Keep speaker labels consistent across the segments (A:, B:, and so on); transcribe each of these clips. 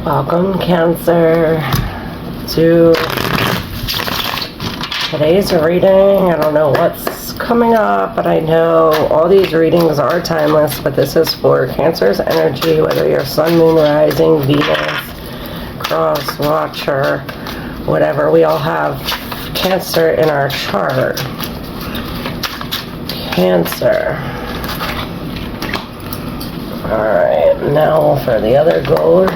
A: Welcome, Cancer, to today's reading. I don't know what's coming up, but I know all these readings are timeless, but this is for Cancer's energy, whether you're Sun, Moon, Rising, Venus, Cross, Watcher, whatever. We all have Cancer in our chart. Cancer. Alright, now for the other gold.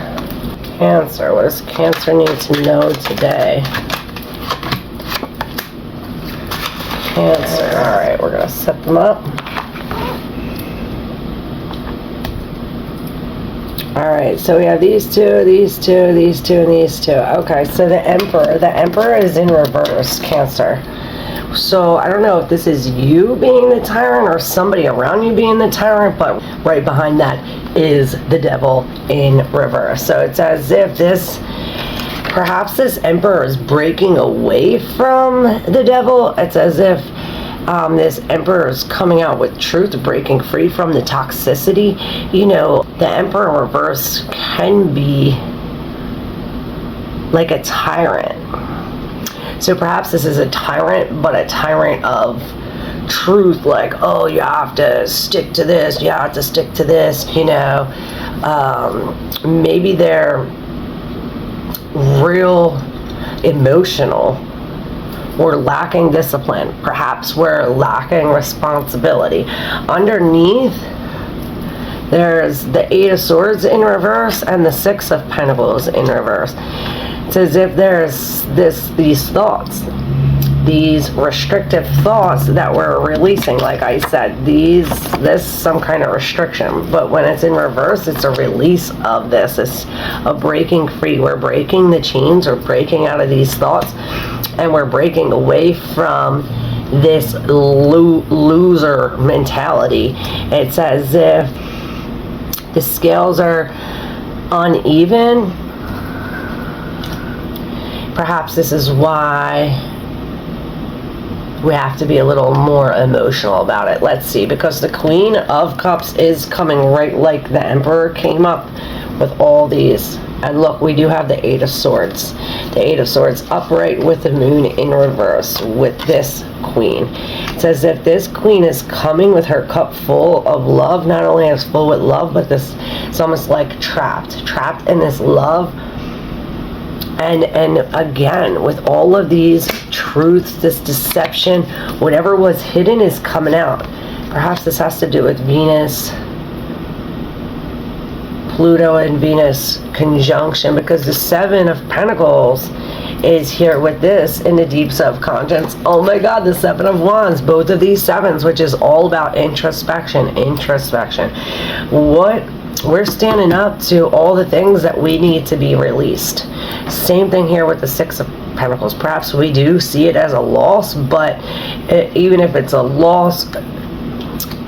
A: Cancer. What does Cancer need to know today? Cancer. Alright, we're going to set them up. Alright, so we have these two, these two, these two, and these two. Okay, so the Emperor. The Emperor is in reverse, Cancer. So I don't know if this is you being the tyrant or somebody around you being the tyrant, but right behind that is the Devil in reverse. So it's as if perhaps this Emperor is breaking away from the Devil. It's as if this Emperor is coming out with truth, breaking free from the toxicity. You know, the Emperor in reverse can be like a tyrant. So perhaps this is a tyrant, but a tyrant of truth, like, oh, you have to stick to this, you have to stick to this, you know. Maybe they're real emotional. We're lacking discipline. Perhaps we're lacking responsibility. Underneath, there's the Eight of Swords in reverse and the Six of Pentacles in reverse. It's as if there's these thoughts, these restrictive thoughts that we're releasing. Like I said, this some kind of restriction, but when it's in reverse, it's a release of this. It's a breaking free. We're breaking the chains. We're breaking out of these thoughts, and we're breaking away from this loser mentality. It's as if the scales are uneven. Perhaps this is why we have to be a little more emotional about it. Let's see, because the Queen of Cups is coming right like the Emperor came up with all these. And look, we do have the Eight of Swords. The Eight of Swords upright with the Moon in reverse with this Queen. It's as if this Queen is coming with her cup full of love. Not only is full with love, but it's almost like trapped in this love. And again, with all of these truths, this deception, whatever was hidden is coming out. Perhaps this has to do with Venus, Pluto and Venus conjunction, because the Seven of Pentacles is here with this in the deep subconscious. Oh my God, the Seven of Wands, both of these sevens, which is all about introspection. What we're standing up to, all the things that we need to be released. Same thing here with the Six of Pentacles. Perhaps we do see it as a loss, but even if it's a loss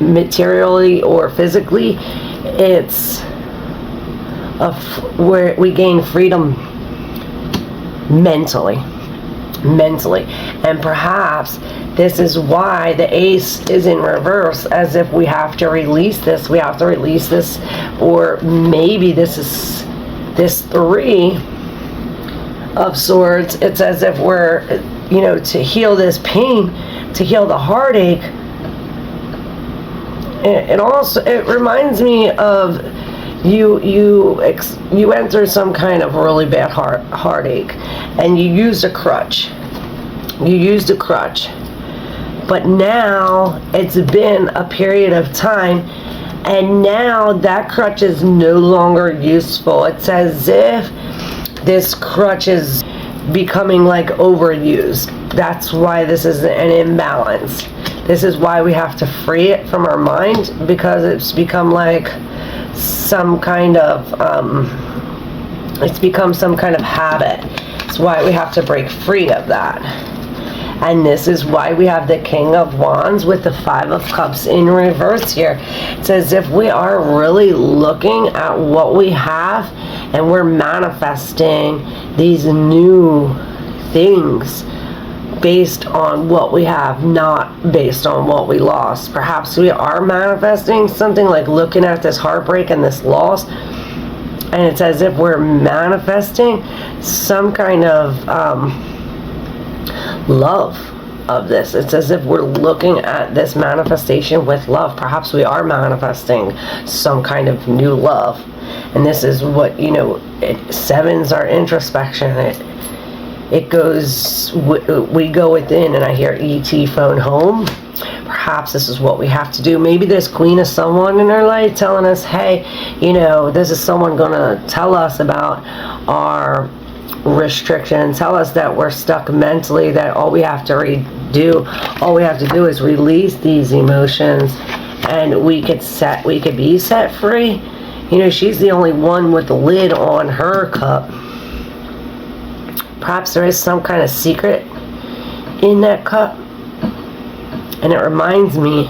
A: materially or physically, it's where we gain freedom mentally. And perhaps this is why the Ace is in reverse, as if we have to release this, or maybe this is this Three of Swords. It's as if we're, you know, to heal this pain, to heal the heartache. It reminds me of you went through some kind of really bad heartache, and you used a crutch. But now it's been a period of time, and now that crutch is no longer useful. It's as if this crutch is becoming like overused. That's why this is an imbalance. This is why we have to free it from our mind, because it's become like some kind of it's become some kind of habit. It's why we have to break free of that. And this is why we have the King of Wands with the Five of Cups in reverse here. It's as if we are really looking at what we have, and we're manifesting these new things based on what we have, not based on what we lost. Perhaps we are manifesting something like looking at this heartbreak and this loss And it's as if we're manifesting some kind of love of this. It's as if we're looking at this manifestation with love. Perhaps we are manifesting some kind of new love. And this is what, you know, sevens are introspection. It goes, we go within, and I hear ET phone home. Perhaps this is what we have to do. Maybe this queen is someone in our life telling us, hey, you know, this is someone going to tell us about our restrictions, tell us that we're stuck mentally, that all we have to do is release these emotions, and we could be set free. You know, she's the only one with the lid on her cup. Perhaps there is some kind of secret in that cup. And it reminds me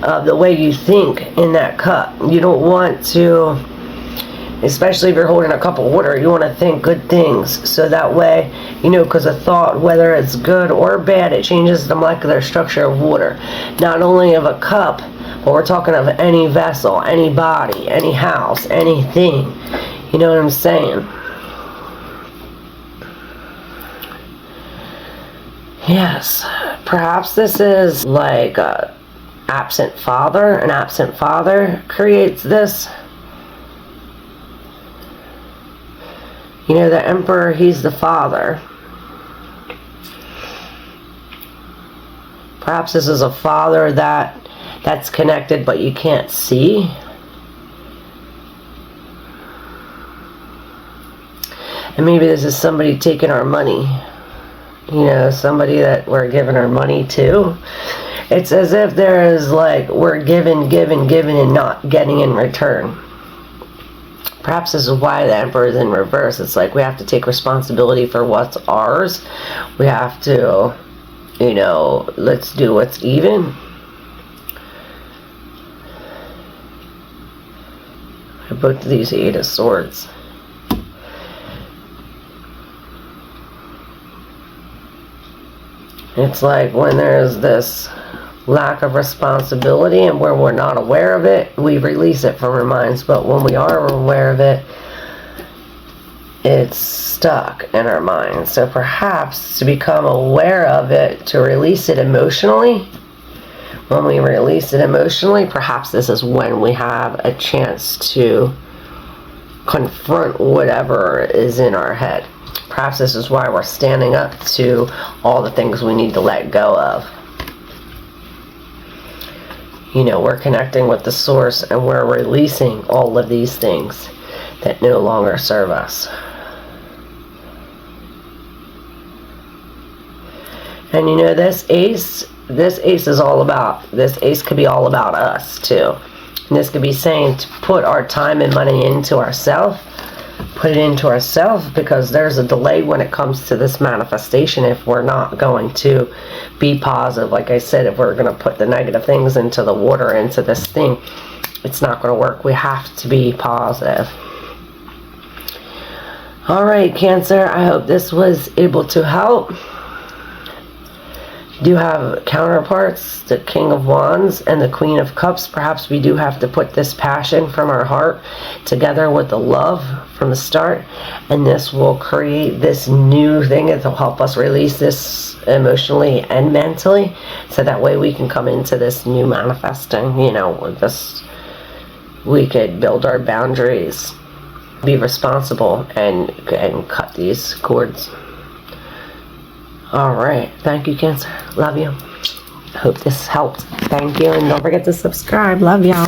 A: of the way you think in that cup. You don't want to, especially if you're holding a cup of water, you want to think good things. So that way, you know, because a thought, whether it's good or bad, it changes the molecular structure of water. Not only of a cup, but we're talking of any vessel, any body, any house, anything. You know what I'm saying? Yes, perhaps this is like an absent father. An absent father creates this. You know, the emperor, he's the father. Perhaps this is a father that's connected but you can't see. And maybe this is somebody taking our money. You know, somebody that we're giving our money to. It's as if there is like, we're giving and not getting in return. Perhaps this is why the Emperor is in reverse. It's like we have to take responsibility for what's ours. We have to, you know, let's do what's even. Both of these Eight of Swords. It's like when there's this lack of responsibility and where we're not aware of it, we release it from our minds. But when we are aware of it, it's stuck in our minds. So perhaps to become aware of it, to release it emotionally, when we release it emotionally, perhaps this is when we have a chance to confront whatever is in our head. Perhaps this is why we're standing up to all the things we need to let go of. You know, we're connecting with the source and we're releasing all of these things that no longer serve us. And you know, this ace is all about, this ace could be all about us too. And this could be saying to put our time and money into ourselves. Put it into ourselves, because there's a delay when it comes to this manifestation if we're not going to be positive. Like I said, if we're going to put the negative things into the water, into this thing, it's not going to work. We have to be positive. Alright, Cancer, I hope this was able to help. Do have counterparts, the King of Wands and the Queen of Cups. Perhaps we do have to put this passion from our heart together with the love from the start, and this will create this new thing that will help us release this emotionally and mentally, so that way we can come into this new manifesting. You know, with this, we could build our boundaries, be responsible, and cut these cords. Alright, thank you, Cancer. Love you. Hope this helped. Thank you, and don't forget to subscribe. Love y'all.